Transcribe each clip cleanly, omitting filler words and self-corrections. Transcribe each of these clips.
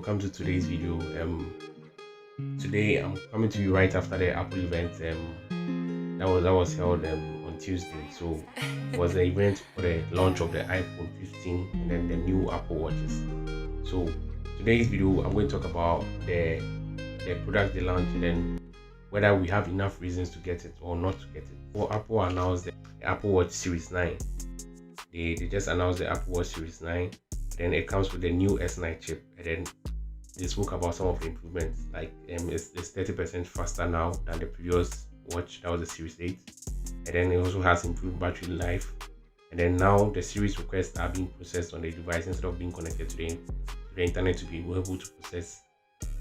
welcome to today's video. Today I'm coming to you right after the Apple event that was held on Tuesday. So it was the event for the launch of the iPhone 15 and then the new Apple Watches. So today's video I'm going to talk about the product they launched and then whether we have enough reasons to get it or not to get it. Well, Apple announced the Apple Watch Series 9. They just announced the Apple Watch Series 9. Then it comes with the new S9 chip, and then they spoke about some of the improvements, like it's 30% faster now than the previous watch, that was the Series 8. And then it also has improved battery life, and then now the series requests are being processed on the device instead of being connected to the internet to be able to process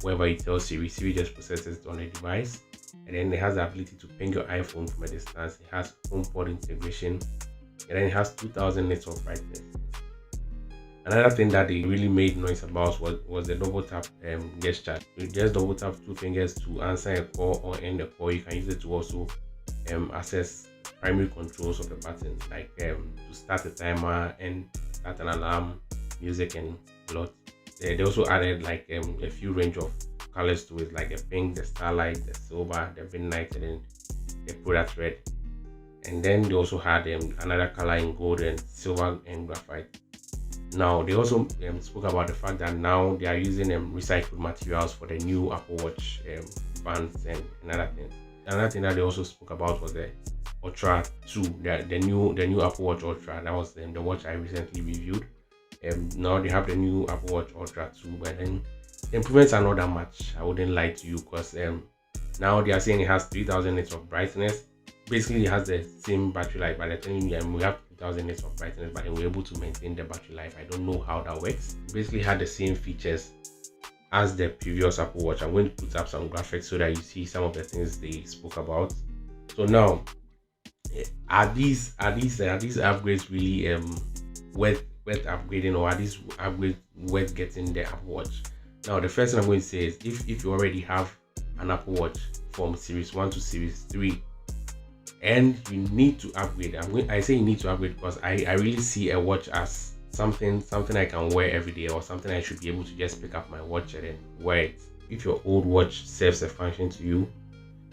wherever you tell Siri just processes it on the device. And then it has the ability to ping your iPhone from a distance. It has HomePod integration, and then it has 2000 nits of brightness. Another thing that they really made noise about was the double tap gesture. You just double tap two fingers to answer a call or end a call. You can use it to also access primary controls of the button, like to start a timer and start an alarm, music, and a lot. They also added like a few range of colors to it, like the pink, the starlight, the silver, the midnight, and then the product red. And then they also had another color in gold and silver and graphite. Now they also spoke about the fact that now they are using recycled materials for the new Apple Watch bands and other things. Another thing that they also spoke about was the Ultra 2, the new Apple Watch Ultra. That was the watch I recently reviewed. Now they have the new Apple Watch Ultra 2, but then the improvements are not that much. I wouldn't lie to you, because now they are saying it has 3000 nits of brightness. Basically, it has the same battery life, but they're telling you we have 2000 nits of brightness, but then we're able to maintain the battery life. I don't know how that works. It basically had the same features as the previous Apple Watch. I'm going to put up some graphics so that you see some of the things they spoke about. So now, are these upgrades really worth upgrading, or are these upgrades worth getting the Apple Watch? Now, the first thing I'm going to say is if you already have an Apple Watch from Series 1 to Series 3, and you need to upgrade, I say you need to upgrade because I really see a watch as something I can wear every day, or something I should be able to just pick up my watch and then wear it. If your old watch serves a function to you,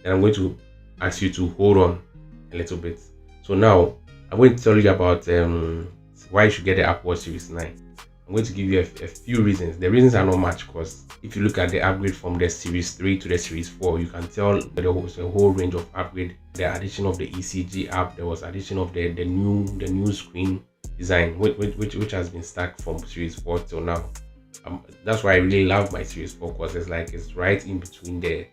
then I'm going to ask you to hold on a little bit. So now I'm going to tell you about why you should get the Apple Watch Series 9. I'm going to give you a few reasons. The reasons are not much, because if you look at the upgrade from the Series 3 to the Series 4, you can tell there was a whole range of upgrade. The addition of the ECG app, there was addition of the new screen design, which has been stuck from Series 4 till now. That's why I really love my Series 4, because it's right in between the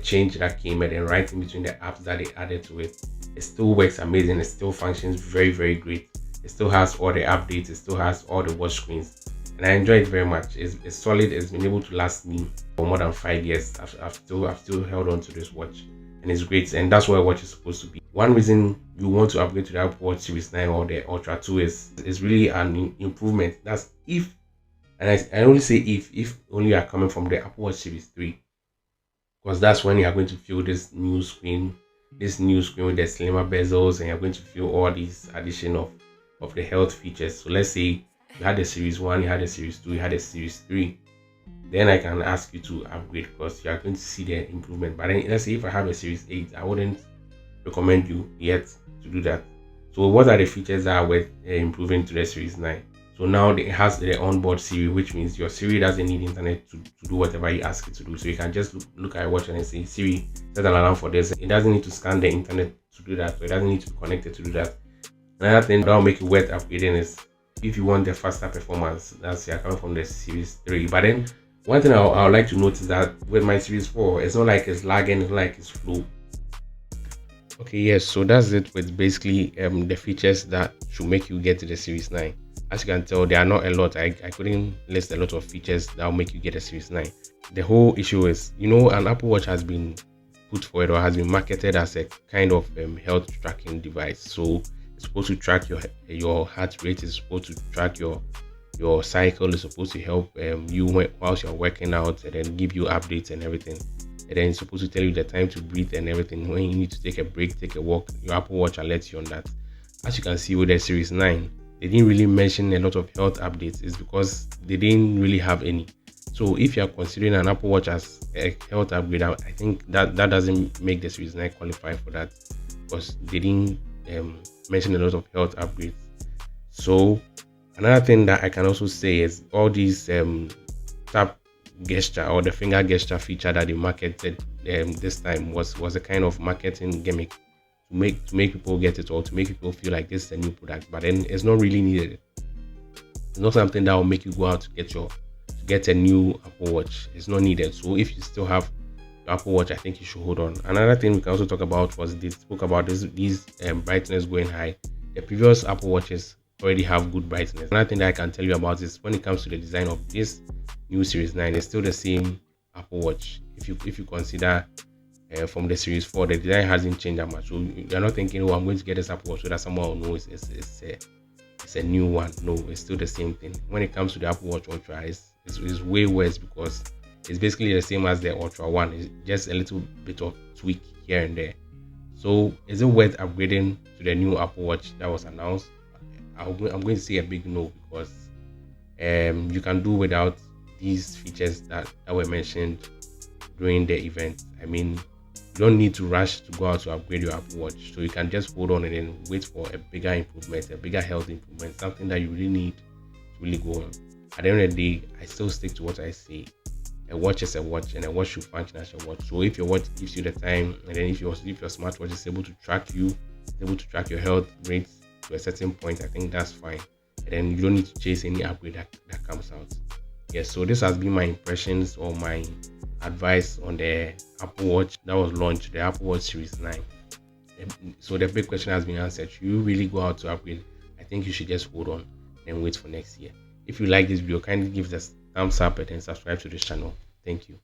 change that came in, and right in between the apps that they added to it. It still works amazing. It still functions very, very great. It still has all the updates. It still has all the watch screens, and I enjoy it very much. It's solid. It's been able to last me for more than 5 years. I've still held on to this watch, and it's great. And that's what a watch is supposed to be. One reason you want to upgrade to the Apple Watch Series 9 or the Ultra 2 is really an improvement. That's if, and I only say if only you are coming from the Apple Watch Series 3, because that's when you are going to feel this new screen with the slimmer bezels, and you're going to feel all these addition of the health features. So let's say you had the Series 1, you had the Series 2, you had the Series 3, then I can ask you to upgrade, because you are going to see the improvement. But then let's say if I have a Series 8, I wouldn't recommend you yet to do that. So what are the features that are worth improving to the Series 9? So now it has the onboard Siri, which means your Siri doesn't need internet to do whatever you ask it to do. So you can just look at your watch and say, Siri, set an alarm for this. It doesn't need to scan the internet to do that, so it doesn't need to be connected to do that. Another thing that will make it worth upgrading is if you want the faster performance, that's you're coming from the Series 3. But then one thing I would like to notice that with my Series 4, it's not like it's lagging, it's not like it's slow. Okay, yes, so that's it with basically the features that should make you get to the Series 9. As you can tell, there are not a lot. I couldn't list a lot of features that will make you get a Series 9. The whole issue is, an Apple Watch has been put forward or has been marketed as a kind of health tracking device. So it's supposed to track your heart rate. It's supposed to track your cycle. It's supposed to help you whilst you're working out, and then give you updates and everything. And then it's supposed to tell you the time to breathe and everything. When you need to take a break, take a walk, your Apple Watch alerts you on that. As you can see with the Series 9, they didn't really mention a lot of health updates. It's because they didn't really have any. So if you are considering an Apple Watch as a health upgrade, I think that doesn't make the Series 9 qualify for that, because they didn't mention a lot of health upgrades. So another thing that I can also say is all these tap gesture or the finger gesture feature that they marketed this time was a kind of marketing gimmick to make people get it, or to make people feel like this is a new product, but then it's not really needed. It's not something that will make you go out to get a new Apple Watch. It's not needed. So if you still have your Apple Watch, I think you should hold on. Another thing we can also talk about was they spoke about these brightness going high. The previous Apple Watches already have good brightness. Another thing that I can tell you about is when it comes to the design of this new Series 9, it's still the same Apple Watch. If you consider from the Series 4, the design hasn't changed that much. So you're not thinking, oh, I'm going to get this Apple Watch so that someone will know it's a new one. No, it's still the same thing. When it comes to the Apple Watch Ultra, it's way worse, because it's basically the same as the Ultra One. It's just a little bit of tweak here and there. So is it worth upgrading to the new Apple Watch that was announced? I'm going to say a big no, because you can do without these features that were mentioned during the event. I mean, you don't need to rush to go out to upgrade your Apple Watch, so you can just hold on and then wait for a bigger improvement, a bigger health improvement, something that you really need to really go on. At the end of the day, I still stick to what I say. A watch is a watch, and a watch should function as a watch. So if your watch gives you the time, and then if your smartwatch is able to track you, able to track your health rates to a certain point, I think that's fine. And then you don't need to chase any upgrade that comes out. Yes, so this has been my impressions or my advice on the Apple Watch that was launched, the Apple Watch Series 9. So the big question has been answered. Should you really go out to upgrade? I think you should just hold on and wait for next year. If you like this video, kindly give us a thumbs up and then subscribe to this channel. Thank you.